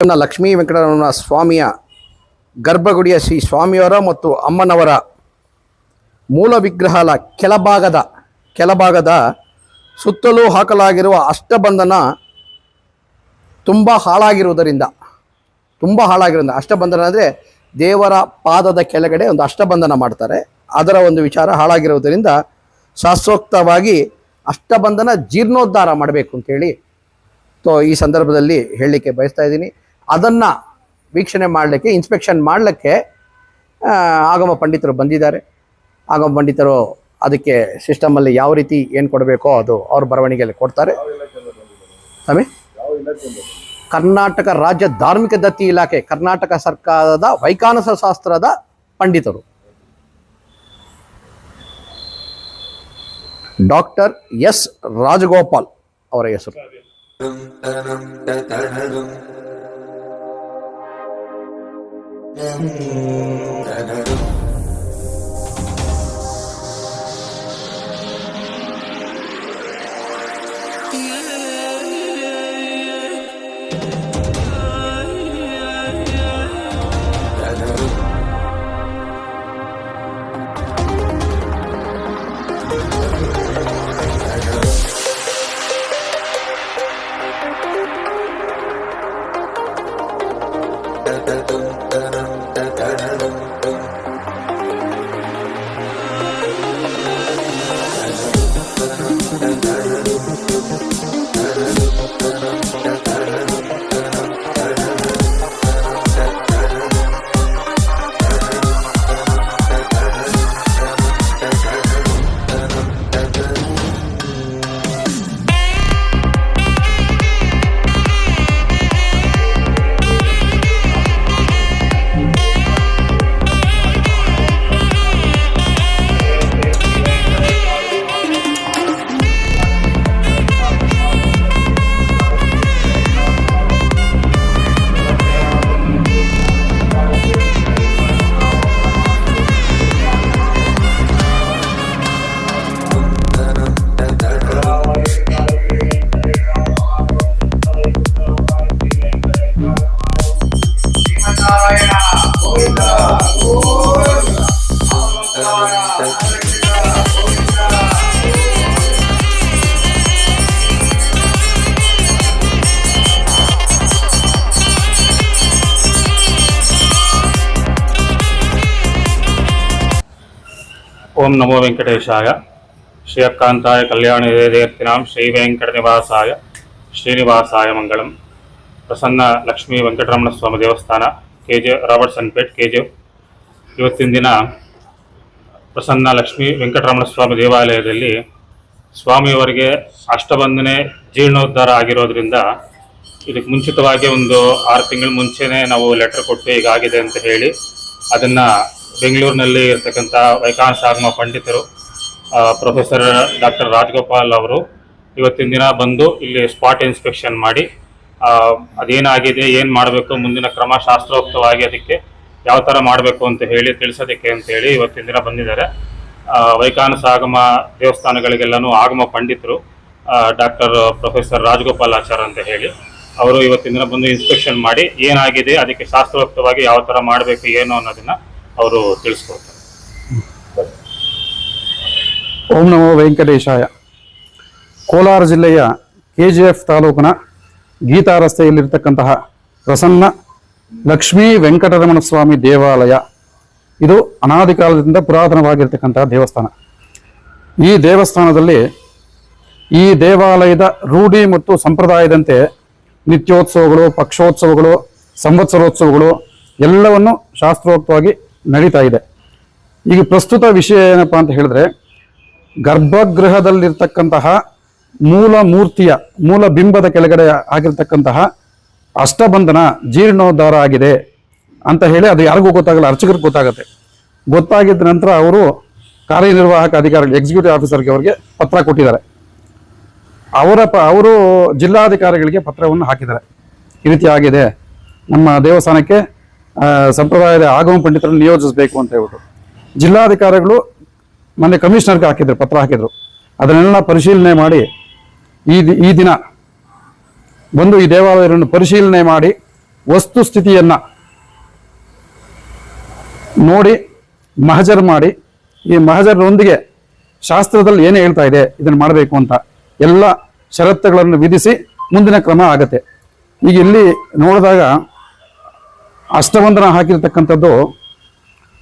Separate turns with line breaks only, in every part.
ಪ್ರಸನ್ನ ಲಕ್ಷ್ಮೀ ವೆಂಕಟರಮಣ ಸ್ವಾಮಿಯ ಗರ್ಭಗುಡಿಯ ಶ್ರೀ ಸ್ವಾಮಿಯವರ ಮತ್ತು ಅಮ್ಮನವರ ಮೂಲ ವಿಗ್ರಹದ ಕೆಳಭಾಗದ ಸುತ್ತಲೂ ಹಾಕಲಾಗಿರುವ ಅಷ್ಟಬಂಧನ ತುಂಬ ಹಾಳಾಗಿರುವುದರಿಂದ ಅಷ್ಟಬಂಧನ ಅಂದರೆ ದೇವರ ಪಾದದ ಕೆಳಗಡೆ ಒಂದು ಅಷ್ಟಬಂಧನ ಮಾಡ್ತಾರೆ. ಅದರ ಒಂದು ವಿಚಾರ ಹಾಳಾಗಿರುವುದರಿಂದ ಶಾಸ್ತ್ರೋಕ್ತವಾಗಿ ಅಷ್ಟಬಂಧನ ಜೀರ್ಣೋದ್ಧಾರ ಮಾಡಬೇಕು ಅಂತೇಳಿ ಈ ಸಂದರ್ಭದಲ್ಲಿ ಹೇಳಲಿಕ್ಕೆ ಬಯಸ್ತಾ ಇದ್ದೀನಿ. ಅದನ್ನು ವೀಕ್ಷಣೆ ಮಾಡಲಿಕ್ಕೆ, ಇನ್ಸ್ಪೆಕ್ಷನ್ ಮಾಡಲಿಕ್ಕೆ ಆಗಮ ಪಂಡಿತರು ಬಂದಿದ್ದಾರೆ. ಆಗಮ ಪಂಡಿತರು ಅದಕ್ಕೆ ಸಿಸ್ಟಮಲ್ಲಿ ಯಾವ ರೀತಿ ಏನು ಕೊಡಬೇಕೋ ಅದು ಅವ್ರ ಬರವಣಿಗೆಯಲ್ಲಿ ಕೊಡ್ತಾರೆ. ಸ್ವಾಮಿ, ಕರ್ನಾಟಕ ರಾಜ್ಯ ಧಾರ್ಮಿಕ ದತ್ತಿ ಇಲಾಖೆ, ಕರ್ನಾಟಕ ಸರ್ಕಾರದ ವೈಖಾನಸ ಶಾಸ್ತ್ರದ ಪಂಡಿತರು. ಡಾಕ್ಟರ್ ಎಸ್ ರಾಜಗೋಪಾಲ್ ಅವರ ಹೆಸರು.
ಓಂ ನಮೋ ವೆಂಕಟೇಶಾಯ. ಶ್ರೀಯಕಾಂತಾಯ ಕಲ್ಯಾಣೇರ್ತಿನಾಂ ಶ್ರೀ ವೆಂಕಟ ನಿವಾಸಾಯ ಶ್ರೀನಿವಾಸಾಯ ಮಂಗಳಂ. ಪ್ರಸನ್ನ ಲಕ್ಷ್ಮೀ ವೆಂಕಟರಮಣ ಸ್ವಾಮಿ ದೇವಸ್ಥಾನ, KJ ರಾಬರ್ಟ್ಸನ್ ಪೇಟ್, KJ. ಇವತ್ತಿನ ದಿನ ಪ್ರಸನ್ನ ಲಕ್ಷ್ಮೀ ವೆಂಕಟರಮಣ ಸ್ವಾಮಿ ದೇವಾಲಯದಲ್ಲಿ ಸ್ವಾಮಿಯವರಿಗೆ ಅಷ್ಟಬಂಧನೆ ಜೀರ್ಣೋದ್ಧಾರ ಆಗಿರೋದ್ರಿಂದ ಇದಕ್ಕೆ ಮುಂಚಿತವಾಗಿ ಒಂದು 6 ತಿಂಗಳ ಮುಂಚೆನೇ ನಾವು ಲೆಟರ್ ಕೊಟ್ಟು ಹೀಗಾಗಿದೆ ಅಂತ ಹೇಳಿ ಅದನ್ನು ಬೆಂಗಳೂರಿನಲ್ಲಿ ಇರ್ತಕ್ಕಂಥ ವೈಖಾನಸ ಆಗಮ ಪಂಡಿತರು ಪ್ರೊಫೆಸರ್ ಡಾಕ್ಟರ್ ರಾಜಗೋಪಾಲ್ ಅವರು ಇವತ್ತಿನ ದಿನ ಬಂದು ಇಲ್ಲಿ ಸ್ಪಾಟ್ ಇನ್ಸ್ಪೆಕ್ಷನ್ ಮಾಡಿ ಅದೇನಾಗಿದೆ, ಏನು ಮಾಡಬೇಕು, ಮುಂದಿನ ಕ್ರಮ ಶಾಸ್ತ್ರೋಕ್ತವಾಗಿ ಅದಕ್ಕೆ ಯಾವ ಥರ ಮಾಡಬೇಕು ಅಂತ ಹೇಳಿ ತಿಳಿಸೋದಕ್ಕೆ ಅಂತೇಳಿ ಇವತ್ತಿನ ದಿನ ಬಂದಿದ್ದಾರೆ. ವೈಖಾನಸ ಆಗಮ ದೇವಸ್ಥಾನಗಳಿಗೆಲ್ಲನೂ ಆಗಮ ಪಂಡಿತರು ಡಾಕ್ಟರ್ ಪ್ರೊಫೆಸರ್ ರಾಜಗೋಪಾಲ್ ಆಚಾರ್ ಅಂತ ಹೇಳಿ ಅವರು ಇವತ್ತಿನ ದಿನ ಬಂದು ಇನ್ಸ್ಪೆಕ್ಷನ್ ಮಾಡಿ ಏನಾಗಿದೆ, ಅದಕ್ಕೆ ಶಾಸ್ತ್ರೋಕ್ತವಾಗಿ ಯಾವ ಥರ ಮಾಡಬೇಕು ಏನು ಅನ್ನೋದನ್ನು ಅವರು ತಿಳಿಸ್ಕೊಡ್ತಾರೆ.
ಓಂ ನಮೋ ವೆಂಕಟೇಶಾಯ. ಕೋಲಾರ ಜಿಲ್ಲೆಯ KGF ತಾಲೂಕಿನ ಗೀತಾ ರಸ್ತೆಯಲ್ಲಿರ್ತಕ್ಕಂತಹ ಪ್ರಸನ್ನ ಲಕ್ಷ್ಮೀ ವೆಂಕಟರಮಣ ಸ್ವಾಮಿ ದೇವಾಲಯ, ಇದು ಅನಾದಿ ಕಾಲದಿಂದ ಪುರಾತನವಾಗಿರ್ತಕ್ಕಂತಹ ದೇವಸ್ಥಾನ. ಈ ದೇವಸ್ಥಾನದಲ್ಲಿ ಈ ದೇವಾಲಯದ ರೂಢಿ ಮತ್ತು ಸಂಪ್ರದಾಯದಂತೆ ನಿತ್ಯೋತ್ಸವಗಳು, ಪಕ್ಷೋತ್ಸವಗಳು, ಸಂವತ್ಸರೋತ್ಸವಗಳು ಎಲ್ಲವನ್ನು ಶಾಸ್ತ್ರೋಕ್ತವಾಗಿ ನಡೀತಾ ಇದೆ. ಈಗ ಪ್ರಸ್ತುತ ವಿಷಯ ಏನಪ್ಪ ಅಂತ ಹೇಳಿದ್ರೆ, ಗರ್ಭಗೃಹದಲ್ಲಿರ್ತಕ್ಕಂತಹ ಮೂಲ ಬಿಂಬದ ಕೆಳಗಡೆ ಆಗಿರ್ತಕ್ಕಂತಹ ಅಷ್ಟಬಂಧನ ಜೀರ್ಣೋದ್ಧಾರ ಆಗಿದೆ ಅಂತ ಹೇಳಿ ಅದು ಯಾರಿಗೂ ಗೊತ್ತಾಗಲ್ಲ, ಅರ್ಚಕರಿಗೆ ಗೊತ್ತಾಗುತ್ತೆ. ಗೊತ್ತಾಗಿದ್ದ ನಂತರ ಕಾರ್ಯನಿರ್ವಾಹಕ ಅಧಿಕಾರಿ ಎಕ್ಸಿಕ್ಯೂಟಿವ್ ಆಫೀಸರ್ಗೆ ಅವರಿಗೆ ಪತ್ರ ಕೊಟ್ಟಿದ್ದಾರೆ. ಅವರು ಜಿಲ್ಲಾಧಿಕಾರಿಗಳಿಗೆ ಪತ್ರವನ್ನು ಹಾಕಿದ್ದಾರೆ. ಈ ರೀತಿ ಆಗಿದೆ, ನಮ್ಮ ದೇವಸ್ಥಾನಕ್ಕೆ ಸಂಪ್ರದಾಯದ ಆಗಮ ಪಂಡಿತರನ್ನು ನಿಯೋಜಿಸಬೇಕು ಅಂತ ಹೇಳ್ಬಿಟ್ಟು ಜಿಲ್ಲಾಧಿಕಾರಿಗಳು ಮೊನ್ನೆ ಕಮಿಷನರ್ಗೆ ಪತ್ರ ಹಾಕಿದ್ರು. ಅದನ್ನೆಲ್ಲ ಪರಿಶೀಲನೆ ಮಾಡಿ ಈ ದಿನ ಬಂದು ಈ ದೇವಾಲಯವನ್ನು ಪರಿಶೀಲನೆ ಮಾಡಿ ವಸ್ತುಸ್ಥಿತಿಯನ್ನ ನೋಡಿ ಮಹಜರ್ ಮಾಡಿ, ಈ ಮಹಜರ್ನೊಂದಿಗೆ ಶಾಸ್ತ್ರದಲ್ಲಿ ಏನೇ ಹೇಳ್ತಾ ಇದೆ ಇದನ್ನು ಮಾಡಬೇಕು ಅಂತ ಎಲ್ಲ ಷರತ್ತುಗಳನ್ನು ವಿಧಿಸಿ ಮುಂದಿನ ಕ್ರಮ ಆಗತ್ತೆ. ಈಗ ಇಲ್ಲಿ ನೋಡಿದಾಗ ಅಷ್ಟಬಂಧನ ಹಾಕಿರ್ತಕ್ಕಂಥದ್ದು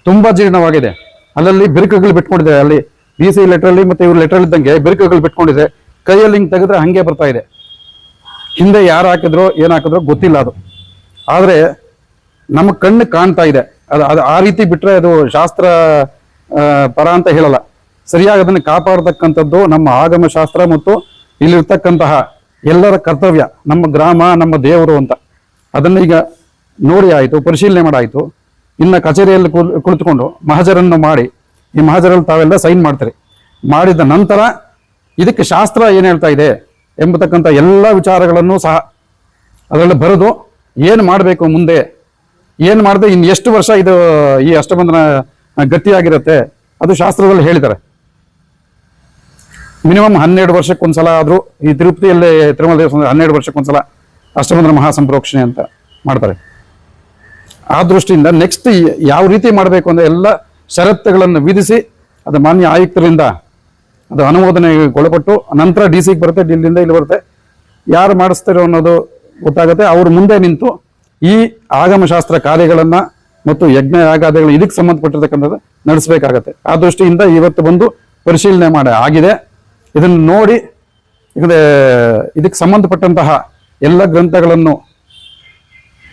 ತುಂಬಾ ಜೀರ್ಣವಾಗಿದೆ. ಅಲ್ಲಲ್ಲಿ ಬಿರುಕುಗಳು ಬಿಟ್ಕೊಂಡಿದೆ. ಅಲ್ಲಿ BC ಲೆಟರಲ್ಲಿ ಮತ್ತೆ ಇವ್ರ ಲೆಟರ್ ಇದ್ದಂಗೆ ಬಿರುಕುಗಳು ಬಿಟ್ಕೊಂಡಿದೆ. ಕೈಯಲ್ಲಿ ಹಿಂಗೆ ತೆಗೆದ್ರೆ ಹಂಗೆ ಬರ್ತಾ ಇದೆ. ಹಿಂದೆ ಯಾರು ಹಾಕಿದ್ರು ಏನು ಹಾಕಿದ್ರು ಗೊತ್ತಿಲ್ಲ ಅದು. ಆದರೆ ನಮ್ಮ ಕಣ್ಣು ಕಾಣ್ತಾ ಇದೆ. ಅದು ಆ ರೀತಿ ಬಿಟ್ರೆ ಅದು ಶಾಸ್ತ್ರ ಪರ ಅಂತ ಹೇಳಲ್ಲ. ಸರಿಯಾಗಿ ಅದನ್ನು ಕಾಪಾಡತಕ್ಕಂಥದ್ದು ನಮ್ಮ ಆಗಮ ಶಾಸ್ತ್ರ ಮತ್ತು ಇಲ್ಲಿರ್ತಕ್ಕಂತಹ ಎಲ್ಲರ ಕರ್ತವ್ಯ, ನಮ್ಮ ಗ್ರಾಮ ನಮ್ಮ ದೇವರು ಅಂತ. ಅದನ್ನ ಈಗ ನೋಡಿ ಆಯಿತು, ಪರಿಶೀಲನೆ ಮಾಡಾಯಿತು. ಇನ್ನು ಕಚೇರಿಯಲ್ಲಿ ಕುಳಿತುಕೊಂಡು ಮಹಜರನ್ನು ಮಾಡಿ, ಈ ಮಹಜರಲ್ಲಿ ತಾವೆಲ್ಲ ಸೈನ್ ಮಾಡ್ತಾರೆ. ಮಾಡಿದ ನಂತರ ಇದಕ್ಕೆ ಶಾಸ್ತ್ರ ಏನು ಹೇಳ್ತಾ ಇದೆ ಎಂಬತಕ್ಕಂಥ ಎಲ್ಲ ವಿಚಾರಗಳನ್ನು ಸಹ ಅದರಲ್ಲಿ ಬರೆದು ಏನು ಮಾಡಬೇಕು, ಮುಂದೆ ಏನು ಮಾಡಿದ್ರೆ ಇನ್ನು ಎಷ್ಟು ವರ್ಷ ಇದು ಈ ಅಷ್ಟಬಂಧನ ಗಟ್ಟಿಯಾಗಿರುತ್ತೆ ಅದು ಶಾಸ್ತ್ರದಲ್ಲಿ ಹೇಳಿದ್ದಾರೆ. ಮಿನಿಮಮ್ 12 ವರ್ಷಕ್ಕೊಂದ್ಸಲ ಆದರೂ ಈ ತಿರುಪತಿಯಲ್ಲಿ ತಿರುಮಲ ದೇವಸ್ಥಾನ 12 ವರ್ಷಕ್ಕೊಂದ್ಸಲ ಅಷ್ಟಬಂಧನ ಮಹಾಸಂಪ್ರೋಕ್ಷಣೆ ಅಂತ ಮಾಡ್ತಾರೆ. ಆ ದೃಷ್ಟಿಯಿಂದ ನೆಕ್ಸ್ಟ್ ಯಾವ ರೀತಿ ಮಾಡಬೇಕು ಅಂದರೆ ಎಲ್ಲ ಷರತ್ತುಗಳನ್ನು ವಿಧಿಸಿ ಅದು ಮಾನ್ಯ ಆಯುಕ್ತರಿಂದ ಅದು ಅನುಮೋದನೆಗೊಳಪಟ್ಟು ನಂತರ DC ಬರುತ್ತೆ, ಡಿಲ್ಲಿಂದ ಇಲ್ಲಿ ಬರುತ್ತೆ. ಯಾರು ಮಾಡಿಸ್ತಾರೋ ಅನ್ನೋದು ಗೊತ್ತಾಗುತ್ತೆ. ಅವರು ಮುಂದೆ ನಿಂತು ಈ ಆಗಮಶಾಸ್ತ್ರ ಕಾರ್ಯಗಳನ್ನು ಮತ್ತು ಯಜ್ಞ ಯಾಗಾದಿಗಳು ಇದಕ್ಕೆ ಸಂಬಂಧಪಟ್ಟಿರ್ತಕ್ಕಂಥದ್ದು ನಡೆಸಬೇಕಾಗತ್ತೆ. ಆ ದೃಷ್ಟಿಯಿಂದ ಇವತ್ತು ಬಂದು ಪರಿಶೀಲನೆ ಮಾಡಿ ಆಗಿದೆ. ಇದನ್ನು ನೋಡಿ ಇದಕ್ಕೆ ಸಂಬಂಧಪಟ್ಟಂತಹ ಎಲ್ಲ ಗ್ರಂಥಗಳನ್ನು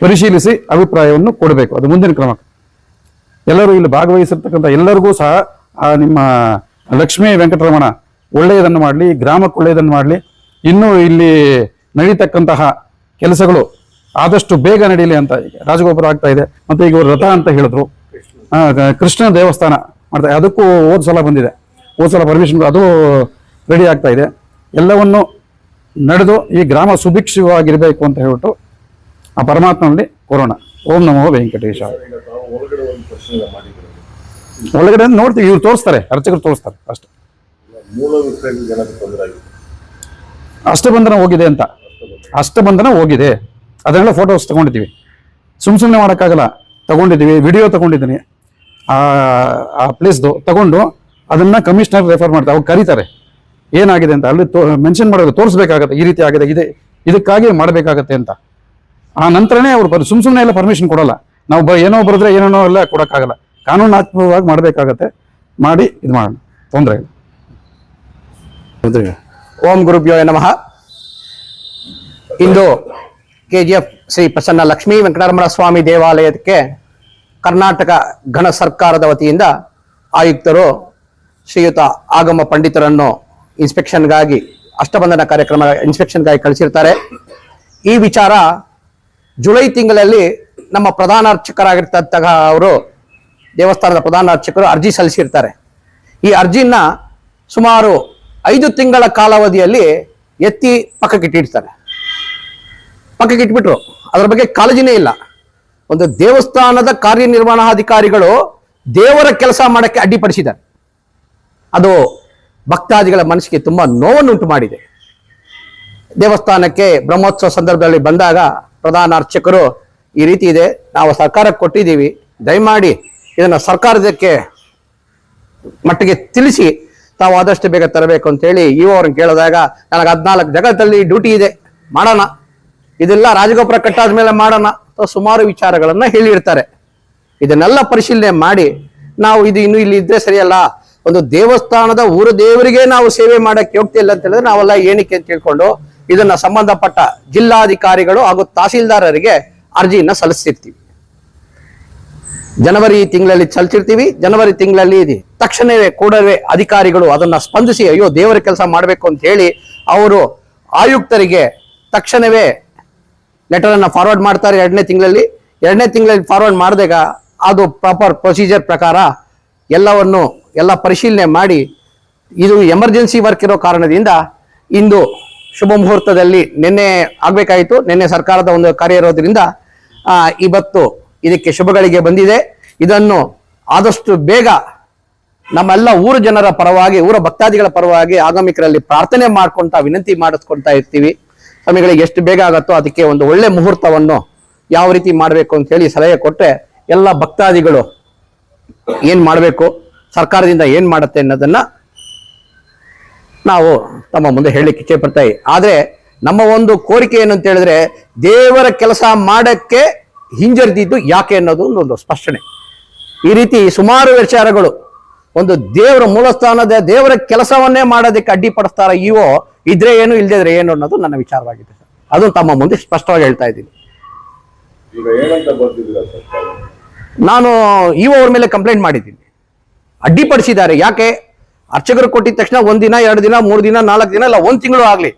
ಪರಿಶೀಲಿಸಿ ಅಭಿಪ್ರಾಯವನ್ನು ಕೊಡಬೇಕು. ಅದು ಮುಂದಿನ ಕ್ರಮ. ಎಲ್ಲರೂ ಇಲ್ಲಿ ಭಾಗವಹಿಸಿರ್ತಕ್ಕಂಥ ಎಲ್ಲರಿಗೂ ಸಹ ನಿಮ್ಮ ಲಕ್ಷ್ಮೀ ವೆಂಕಟರಮಣ ಒಳ್ಳೆಯದನ್ನು ಮಾಡಲಿ, ಗ್ರಾಮಕ್ಕೆ ಒಳ್ಳೆಯದನ್ನು ಮಾಡಲಿ. ಇನ್ನೂ ಇಲ್ಲಿ ನಡೀತಕ್ಕಂತಹ ಕೆಲಸಗಳು ಆದಷ್ಟು ಬೇಗ ನಡೀಲಿ ಅಂತ ರಾಜಗೋಪುರ ಆಗ್ತಾ ಇದೆ. ಮತ್ತೆ ಈಗ ರಥ ಅಂತ ಹೇಳಿದ್ರು, ಕೃಷ್ಣ ದೇವಸ್ಥಾನ ಮಾಡ್ತಾರೆ. ಅದಕ್ಕೂ ಹೋದ ಸಲ ಬಂದಿದೆ, ಹೋದ ಸಲ ಪರ್ಮಿಷನ್ ಅದು ರೆಡಿ ಆಗ್ತಾ ಇದೆ. ಎಲ್ಲವನ್ನು ನಡೆದು ಈ ಗ್ರಾಮ ಸುಭಿಕ್ಷವಾಗಿರಬೇಕು ಅಂತ ಹೇಳ್ಬಿಟ್ಟು ಆ ಪರಮಾತ್ಮನಲ್ಲಿ ಕೋರೋಣ. ಓಂ ನಮೋ ವೆಂಕಟೇಶ. ಒಳಗಡೆ ನೋಡ್ತೀವಿ, ಇವ್ರು ತೋರಿಸ್ತಾರೆ, ಅರ್ಚಕರು ತೋರಿಸ್ತಾರೆ ಅಷ್ಟೇ. ಅಷ್ಟಬಂಧನ ಹೋಗಿದೆ ಅಂತ, ಅಷ್ಟಬಂಧನ ಹೋಗಿದೆ ಅದನ್ನೆಲ್ಲ ಫೋಟೋಸ್ ತಗೊಂಡಿದ್ದೀವಿ. ಸುಮ್ಮನೆ ಮಾಡೋಕ್ಕಾಗಲ್ಲ, ತಗೊಂಡಿದ್ದೀವಿ. ವಿಡಿಯೋ ತಗೊಂಡಿದ್ದೀನಿ ಆ ಪ್ಲೇಸ್ದು ತಗೊಂಡು ಅದನ್ನ ಕಮಿಷನರ್ ರೆಫರ್ ಮಾಡ್ತಾರೆ. ಅವ್ರು ಕರೀತಾರೆ ಏನಾಗಿದೆ ಅಂತ, ಅಲ್ಲಿ ಮೆನ್ಷನ್ ಮಾಡೋದು ತೋರಿಸ್ಬೇಕಾಗತ್ತೆ. ಈ ರೀತಿ ಆಗಿದೆ, ಇದಕ್ಕಾಗಿ ಮಾಡಬೇಕಾಗತ್ತೆ ಅಂತ. ಆ ನಂತರನೇ ಅವ್ರು ಸುಮ್ಮನೆ ಎಲ್ಲ ಪರ್ಮಿಷನ್ ಕೊಡಲ್ಲ. ನಾವು ಏನೋ ಬರೆದ್ರೆ ಏನೇನೋ ಎಲ್ಲ ಕೊಡೋಕ್ಕಾಗಲ್ಲ. ಕಾನೂನಾತ್ಮಕವಾಗಿ ಮಾಡಬೇಕಾಗತ್ತೆ. ಮಾಡಿ ಇದು ಮಾಡೋಣ, ತೊಂದರೆ ಇಲ್ಲ.
ಓಂ ಗುರುಭ್ಯೋ ನಮಃ. ಇಂದು KGF ಶ್ರೀ ಪ್ರಸನ್ನ ಲಕ್ಷ್ಮೀ ವೆಂಕಟರಮಣ ಸ್ವಾಮಿ ದೇವಾಲಯಕ್ಕೆ ಕರ್ನಾಟಕ ಘನ ಸರ್ಕಾರದ ವತಿಯಿಂದ ಆಯುಕ್ತರು ಶ್ರೀಯುತ ಆಗಮ ಪಂಡಿತರನ್ನು ಇನ್ಸ್ಪೆಕ್ಷನ್ಗಾಗಿ ಅಷ್ಟಬಂಧನ ಕಾರ್ಯಕ್ರಮ ಇನ್ಸ್ಪೆಕ್ಷನ್ಗಾಗಿ ಕಳಿಸಿರ್ತಾರೆ. ಈ ವಿಚಾರ ಜುಲೈ ತಿಂಗಳಲ್ಲಿ ನಮ್ಮ ಪ್ರಧಾನ ಅರ್ಚಕರಾಗಿರ್ತಂತಹ ಅವರು, ದೇವಸ್ಥಾನದ ಪ್ರಧಾನ ಅರ್ಚಕರು ಅರ್ಜಿ ಸಲ್ಲಿಸಿರ್ತಾರೆ. ಈ ಅರ್ಜಿನ ಸುಮಾರು 5 ತಿಂಗಳ ಕಾಲಾವಧಿಯಲ್ಲಿ ಎತ್ತಿ ಪಕ್ಕಕ್ಕಿಟ್ಟಿರ್ತಾರೆ. ಪಕ್ಕಕ್ಕಿಟ್ಬಿಟ್ರು, ಅದರ ಬಗ್ಗೆ ಕಾಳಜಿನೇ ಇಲ್ಲ. ಒಂದು ದೇವಸ್ಥಾನದ ಕಾರ್ಯನಿರ್ವಹಣಾಧಿಕಾರಿಗಳು ದೇವರ ಕೆಲಸ ಮಾಡಕ್ಕೆ ಅಡ್ಡಿಪಡಿಸಿದ್ದಾರೆ. ಅದು ಭಕ್ತಾದಿಗಳ ಮನಸ್ಸಿಗೆ ತುಂಬಾ ನೋವನ್ನುಂಟು ಮಾಡಿದೆ. ದೇವಸ್ಥಾನಕ್ಕೆ ಬ್ರಹ್ಮೋತ್ಸವ ಸಂದರ್ಭದಲ್ಲಿ ಬಂದಾಗ ಪ್ರಧಾನ ಅರ್ಚಕರು ಈ ರೀತಿ ಇದೆ, ನಾವು ಸರ್ಕಾರಕ್ಕೆ ಕೊಟ್ಟಿದ್ದೀವಿ, ದಯಮಾಡಿ ಇದನ್ನು ಸರ್ಕಾರದಕ್ಕೆ ಮಟ್ಟಿಗೆ ತಿಳಿಸಿ ತಾವು ಆದಷ್ಟು ಬೇಗ ತರಬೇಕು ಅಂತೇಳಿ ಅವ್ರನ್ನ ಕೇಳಿದಾಗ, ನನಗೆ 14 ಜಾಗದಲ್ಲಿ ಡ್ಯೂಟಿ ಇದೆ, ಮಾಡೋಣ, ಇದೆಲ್ಲ ರಾಜಗೋಪುರ ಕಟ್ಟಾದ ಮೇಲೆ ಮಾಡೋಣ, ಸುಮಾರು ವಿಚಾರಗಳನ್ನ ಹೇಳಿರ್ತಾರೆ. ಇದನ್ನೆಲ್ಲ ಪರಿಶೀಲನೆ ಮಾಡಿ ನಾವು ಇದು ಇನ್ನು ಇಲ್ಲಿ ಇದ್ರೆ ಸರಿಯಲ್ಲ, ಒಂದು ದೇವಸ್ಥಾನದ ಊರ ದೇವರಿಗೆ ನಾವು ಸೇವೆ ಮಾಡಕ್ಕೆ ಯೋಗ್ಯ ಇಲ್ಲ ಅಂತ ಹೇಳಿದ್ರೆ ನಾವೆಲ್ಲ ಏನಕ್ಕೆ ಅಂತ ತಿಳ್ಕೊಂಡು ಇದನ್ನ ಸಂಬಂಧಪಟ್ಟ ಜಿಲ್ಲಾಧಿಕಾರಿಗಳು ಹಾಗೂ ತಹಸೀಲ್ದಾರರಿಗೆ ಅರ್ಜಿಯನ್ನ ಸಲ್ಲಿಸ್ತಿರ್ತೀವಿ. ಜನವರಿ ತಿಂಗಳಲ್ಲಿ ಸಲ್ಲಿಸಿರ್ತೀವಿ. ಜನವರಿ ತಿಂಗಳಲ್ಲಿ ತಕ್ಷಣವೇ ಕೂಡಲೇ ಅಧಿಕಾರಿಗಳು ಅದನ್ನ ಸ್ಪಂದಿಸಿ ಅಯ್ಯೋ ದೇವರ ಕೆಲಸ ಮಾಡಬೇಕು ಅಂತ ಹೇಳಿ ಅವರು ಆಯುಕ್ತರಿಗೆ ತಕ್ಷಣವೇ ಲೆಟರ್ ಅನ್ನ ಫಾರ್ವರ್ಡ್ ಮಾಡ್ತಾರೆ. 2ನೇ ತಿಂಗಳಲ್ಲಿ ಫಾರ್ವರ್ಡ್ ಮಾಡಿದಾಗ ಅದು ಪ್ರಾಪರ್ ಪ್ರೊಸೀಜರ್ ಪ್ರಕಾರ ಎಲ್ಲ ಪರಿಶೀಲನೆ ಮಾಡಿ, ಇದು ಎಮರ್ಜೆನ್ಸಿ ವರ್ಕ್ ಇರೋ ಕಾರಣದಿಂದ ಇಂದು ಶುಭ ಮುಹೂರ್ತದಲ್ಲಿ ನಿನ್ನೆ ಆಗ್ಬೇಕಾಯಿತು. ನಿನ್ನೆ ಸರ್ಕಾರದ ಒಂದು ಕಾರ್ಯ ಇರೋದ್ರಿಂದ ಇವತ್ತು ಇದಕ್ಕೆ ಶುಭಗಳಿಗೆ ಬಂದಿದೆ. ಇದನ್ನು ಆದಷ್ಟು ಬೇಗ ನಮ್ಮೆಲ್ಲ ಊರ ಜನರ ಪರವಾಗಿ, ಊರ ಭಕ್ತಾದಿಗಳ ಪರವಾಗಿ ಆಗಮಿಕರಲ್ಲಿ ಪ್ರಾರ್ಥನೆ ಮಾಡ್ಕೊಂತ ವಿನಂತಿ ಮಾಡಿಸ್ಕೊಳ್ತಾ ಇರ್ತೀವಿ. ಸ್ವಾಮಿಗಳಿಗೆ ಎಷ್ಟು ಬೇಗ ಆಗತ್ತೋ ಅದಕ್ಕೆ ಒಂದು ಒಳ್ಳೆ ಮುಹೂರ್ತವನ್ನು ಯಾವ ರೀತಿ ಮಾಡಬೇಕು ಅಂತೇಳಿ ಸಲಹೆ ಕೊಟ್ಟರೆ ಎಲ್ಲ ಭಕ್ತಾದಿಗಳು ಏನು ಮಾಡಬೇಕು, ಸರ್ಕಾರದಿಂದ ಏನು ಮಾಡುತ್ತೆ ಅನ್ನೋದನ್ನು ನಾವು ತಮ್ಮ ಮುಂದೆ ಹೇಳಲಿಕ್ಕೆ ಇಚ್ಛೆ ಪಡ್ತಾ ಇದ್ದೀವಿ. ಆದರೆ ನಮ್ಮ ಒಂದು ಕೋರಿಕೆ ಏನು ಅಂತ ಹೇಳಿದ್ರೆ, ದೇವರ ಕೆಲಸ ಮಾಡೋಕ್ಕೆ ಹಿಂಜರಿದಿದ್ದು ಯಾಕೆ ಅನ್ನೋದು ಒಂದು ಸ್ಪಷ್ಟನೆ. ಈ ರೀತಿ ಸುಮಾರು ವಿಚಾರಗಳು ಒಂದು ದೇವರ ಮೂಲಸ್ಥಾನದ ದೇವರ ಕೆಲಸವನ್ನೇ ಮಾಡೋದಕ್ಕೆ ಅಡ್ಡಿಪಡಿಸ್ತಾರ ಇವೋ ಇದ್ರೆ ಏನು ಇಲ್ಲದೆ ಇದ್ರೆ ಏನು ಅನ್ನೋದು ನನ್ನ ವಿಚಾರವಾಗಿದೆ ಸರ್. ಅದು ತಮ್ಮ ಮುಂದೆ ಸ್ಪಷ್ಟವಾಗಿ ಹೇಳ್ತಾ ಇದ್ದೀನಿ.
ಈಗ ಏನಂತ ಬರ್ತಿದ್ದೀರಾ ಸರ್?
ನಾನು ಇಒ ಅವ್ರ ಮೇಲೆ ಕಂಪ್ಲೇಂಟ್ ಮಾಡಿದ್ದೀನಿ. ಅಡ್ಡಿಪಡಿಸಿದ್ದಾರೆ. ಯಾಕೆ? ಅರ್ಚಕರು ಕೊಟ್ಟಿದ ತಕ್ಷಣ 1 ದಿನ 2 ದಿನ 3 ದಿನ 4 ದಿನ ಇಲ್ಲ 1 ತಿಂಗಳು ಆಗಲಿ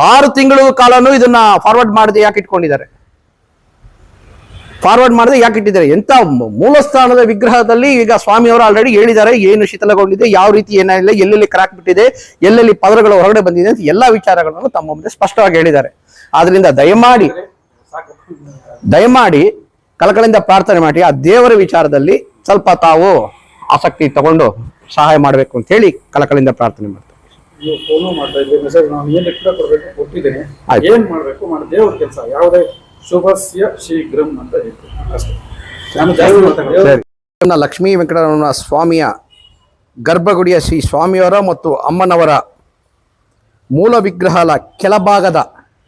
6 ತಿಂಗಳು ಕಾಲನೂ ಇದನ್ನ ಫಾರ್ವರ್ಡ್ ಮಾಡದೆ ಯಾಕೆ ಇಟ್ಕೊಂಡಿದ್ದಾರೆ? ಫಾರ್ವರ್ಡ್ ಮಾಡದೆ ಯಾಕೆ ಇಟ್ಟಿದ್ದಾರೆ? ಎಂತ ಮೂಲಸ್ಥಾನದ ವಿಗ್ರಹದಲ್ಲಿ ಈಗ ಸ್ವಾಮಿಯವರು ಆಲ್ರೆಡಿ ಹೇಳಿದ್ದಾರೆ ಏನು ಶಿಥಿಲಗೊಂಡಿದೆ, ಯಾವ ರೀತಿ ಏನಿಲ್ಲ, ಎಲ್ಲೆಲ್ಲಿ ಕ್ರಾಕ್ ಬಿಟ್ಟಿದೆ, ಎಲ್ಲೆಲ್ಲಿ ಪದರಗಳು ಹೊರಗಡೆ ಬಂದಿದೆ ಅಂತ ಎಲ್ಲ ವಿಚಾರಗಳನ್ನು ತಮ್ಮ ಮುಂದೆ ಸ್ಪಷ್ಟವಾಗಿ ಹೇಳಿದ್ದಾರೆ. ಆದ್ರಿಂದ ದಯಮಾಡಿ ಕಳಕಳಿಂದ ಪ್ರಾರ್ಥನೆ ಮಾಡಿ ಆ ದೇವರ ವಿಚಾರದಲ್ಲಿ ಸ್ವಲ್ಪ ತಾವು ಆಸಕ್ತಿ ತಗೊಂಡು ಸಹಾಯ ಮಾಡಬೇಕು ಅಂತ ಹೇಳಿ ಕಳಕಳಿಂದ ಪ್ರಾರ್ಥನೆ ಮಾಡ್ತಾರೆ.
ನೀವು ಫೋನು ಮಾಡ್ತಾ ಇದ್ದೀವಿ, ಮೆಸೇಜ್ ನಾನು ಏನು ಲೆಕ್ಕ ಕೊಡಬೇಕು ಕೊಟ್ಟಿದ್ದೇನೆ,
ಆಯ್ತು.
ಏನ್ ಮಾಡ್ಬೇಕು ಮಾಡಿ ದೇವ್ರ ಕೆಲಸ ಯಾವುದೇ ಶುಭಸ್ಯ ಶೀಘ್ರಂ ಅಂತ ಹೇಳ್ತೀನಿ ಅಷ್ಟೇ. ನಾನು ಜಾಸ್ತಿ ಮಾತಾಡಲ್ಲ.
ಸರಿ. ಲಕ್ಷ್ಮೀ ವೆಂಕಟರಮಣ ಸ್ವಾಮಿಯ ಗರ್ಭಗುಡಿಯ ಶ್ರೀ ಸ್ವಾಮಿಯವರ ಮತ್ತು ಅಮ್ಮನವರ ಮೂಲ ವಿಗ್ರಹದ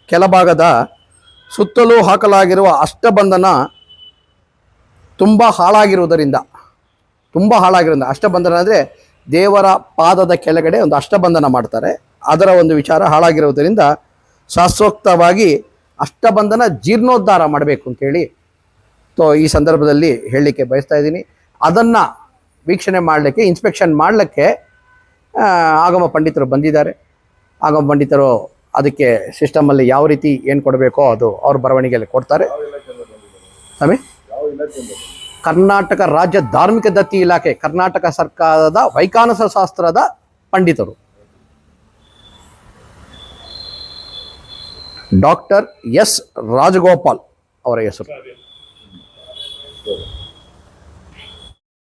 ಕೆಳಭಾಗದ ಸುತ್ತಲೂ ಹಾಕಲಾಗಿರುವ ಅಷ್ಟಬಂಧನ ತುಂಬ ಹಾಳಾಗಿರುವುದರಿಂದ ಅಷ್ಟಬಂಧನ ಅಂದರೆ ದೇವರ ಪಾದದ ಕೆಳಗಡೆ ಒಂದು ಅಷ್ಟಬಂಧನ ಮಾಡ್ತಾರೆ. ಅದರ ಒಂದು ವಿಚಾರ ಹಾಳಾಗಿರುವುದರಿಂದ ಶಾಸ್ತ್ರೋಕ್ತವಾಗಿ ಅಷ್ಟಬಂಧನ ಜೀರ್ಣೋದ್ಧಾರ ಮಾಡಬೇಕು ಅಂತೇಳಿ ಈ ಸಂದರ್ಭದಲ್ಲಿ ಹೇಳಲಿಕ್ಕೆ ಬಯಸ್ತಾ ಇದ್ದೀನಿ. ಅದನ್ನು ವೀಕ್ಷಣೆ ಮಾಡಲಿಕ್ಕೆ, ಇನ್ಸ್ಪೆಕ್ಷನ್ ಮಾಡಲಿಕ್ಕೆ ಆಗಮ ಪಂಡಿತರು ಬಂದಿದ್ದಾರೆ. ಆಗಮ ಪಂಡಿತರು ಅದಕ್ಕೆ ಸಿಸ್ಟಮಲ್ಲಿ ಯಾವ ರೀತಿ ಏನು ಕೊಡಬೇಕೋ ಅದು ಅವ್ರ ಬರವಣಿಗೆಯಲ್ಲಿ ಕೊಡ್ತಾರೆ. ಸ್ವಾಮಿ, ಕರ್ನಾಟಕ ರಾಜ್ಯ ಧಾರ್ಮಿಕ ದತ್ತಿ ಇಲಾಖೆ, ಕರ್ನಾಟಕ ಸರ್ಕಾರದ ವೈಖಾನಸ ಶಾಸ್ತ್ರದ ಪಂಡಿತರು. ಡಾಕ್ಟರ್ ಎಸ್ ರಾಜಗೋಪಾಲ್ ಅವರ ಹೆಸರು.